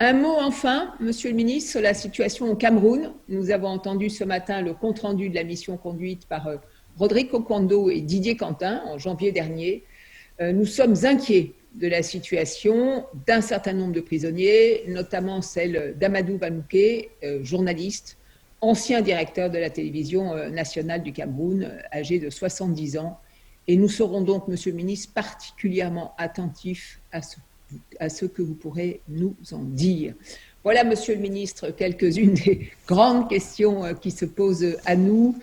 Un mot enfin, Monsieur le ministre, sur la situation au Cameroun. Nous avons entendu ce matin le compte-rendu de la mission conduite par Rodrigue Oquendo et Didier Quentin en janvier dernier. Nous sommes inquiets de la situation d'un certain nombre de prisonniers, notamment celle d'Amadou Vamouké, journaliste, ancien directeur de la télévision nationale du Cameroun, âgé de 70 ans. Et nous serons donc, Monsieur le ministre, particulièrement attentifs à ce que vous pourrez nous en dire. Voilà, Monsieur le ministre, quelques-unes des grandes questions qui se posent à nous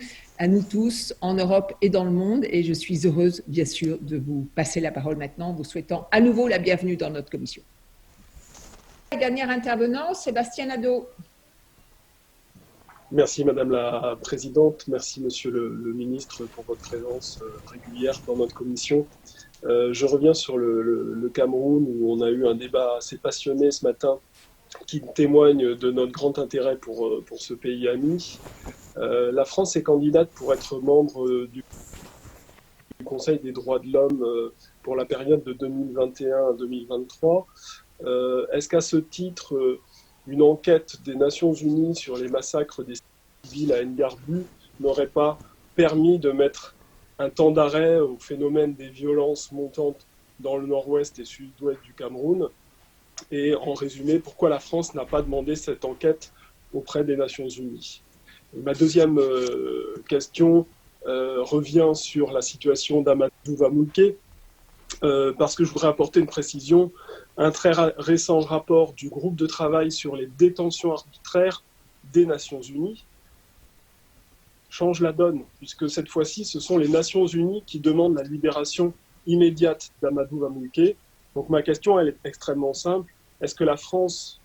tous, en Europe et dans le monde. Et je suis heureuse, bien sûr, de vous passer la parole maintenant, vous souhaitant à nouveau la bienvenue dans notre commission. La dernière intervenante, Sébastien Nadeau. Merci Madame la Présidente, merci Monsieur le Ministre pour votre présence régulière dans notre commission. Je reviens sur le Cameroun où on a eu un débat assez passionné ce matin qui témoigne de notre grand intérêt pour ce pays ami. La France est candidate pour être membre du Conseil des droits de l'homme pour la période de 2021 à 2023. Est-ce qu'à ce titre, une enquête des Nations Unies sur les massacres des civils à Ngarbu n'aurait pas permis de mettre un temps d'arrêt au phénomène des violences montantes dans le nord-ouest et sud-ouest du Cameroun? Et en résumé, pourquoi la France n'a pas demandé cette enquête auprès des Nations Unies? Ma deuxième question revient sur la situation d'Amadou Vamouké, parce que je voudrais apporter une précision. Un très récent rapport du groupe de travail sur les détentions arbitraires des Nations Unies change la donne, puisque cette fois-ci, ce sont les Nations Unies qui demandent la libération immédiate d'Amadou Vamouké. Donc ma question, elle est extrêmement simple. Est-ce que la France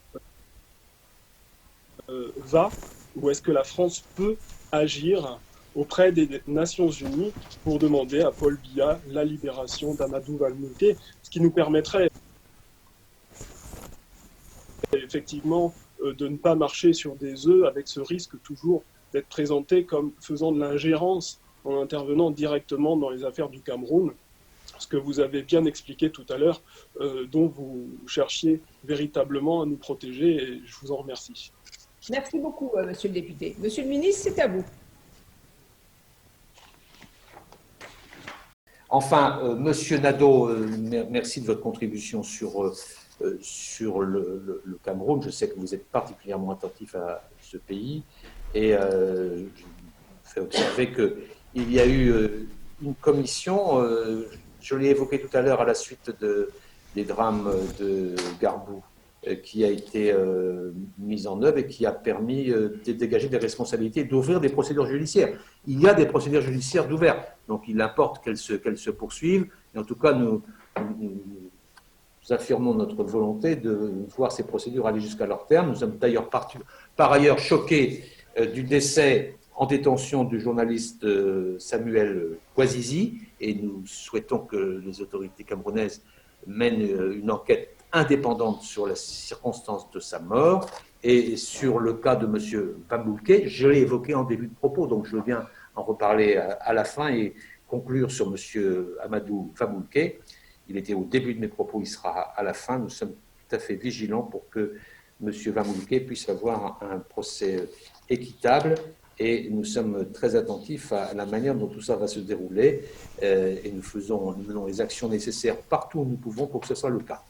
va, ou est-ce que la France peut agir auprès des Nations Unies pour demander à Paul Biya la libération d'Amadou Vamouké, ce qui nous permettrait effectivement de ne pas marcher sur des œufs avec ce risque toujours d'être présenté comme faisant de l'ingérence en intervenant directement dans les affaires du Cameroun, ce que vous avez bien expliqué tout à l'heure, dont vous cherchiez véritablement à nous protéger, et je vous en remercie. Merci beaucoup, Monsieur le député. Monsieur le ministre, c'est à vous. Enfin, Monsieur Nadeau, merci de votre contribution sur le Cameroun. Je sais que vous êtes particulièrement attentif à ce pays et je fais observer qu'il y a eu une commission, je l'ai évoqué tout à l'heure à la suite des drames de Garbou, qui a été mise en œuvre et qui a permis de dégager des responsabilités et d'ouvrir des procédures judiciaires. Il y a des procédures judiciaires d'ouvert, donc il importe qu'elles se poursuivent. Et en tout cas, nous affirmons notre volonté de voir ces procédures aller jusqu'à leur terme. Nous sommes d'ailleurs par ailleurs choqués du décès en détention du journaliste Samuel Kouazizi, et nous souhaitons que les autorités camerounaises mènent une enquête indépendante sur les circonstances de sa mort. Et sur le cas de M. Vamouké, je l'ai évoqué en début de propos, donc je viens en reparler à la fin et conclure sur M. Amadou Vamouké. Il était au début de mes propos, il sera à la fin. Nous sommes tout à fait vigilants pour que M. Vamouké puisse avoir un procès équitable, et nous sommes très attentifs à la manière dont tout ça va se dérouler, et nous menons les actions nécessaires partout où nous pouvons pour que ce soit le cas.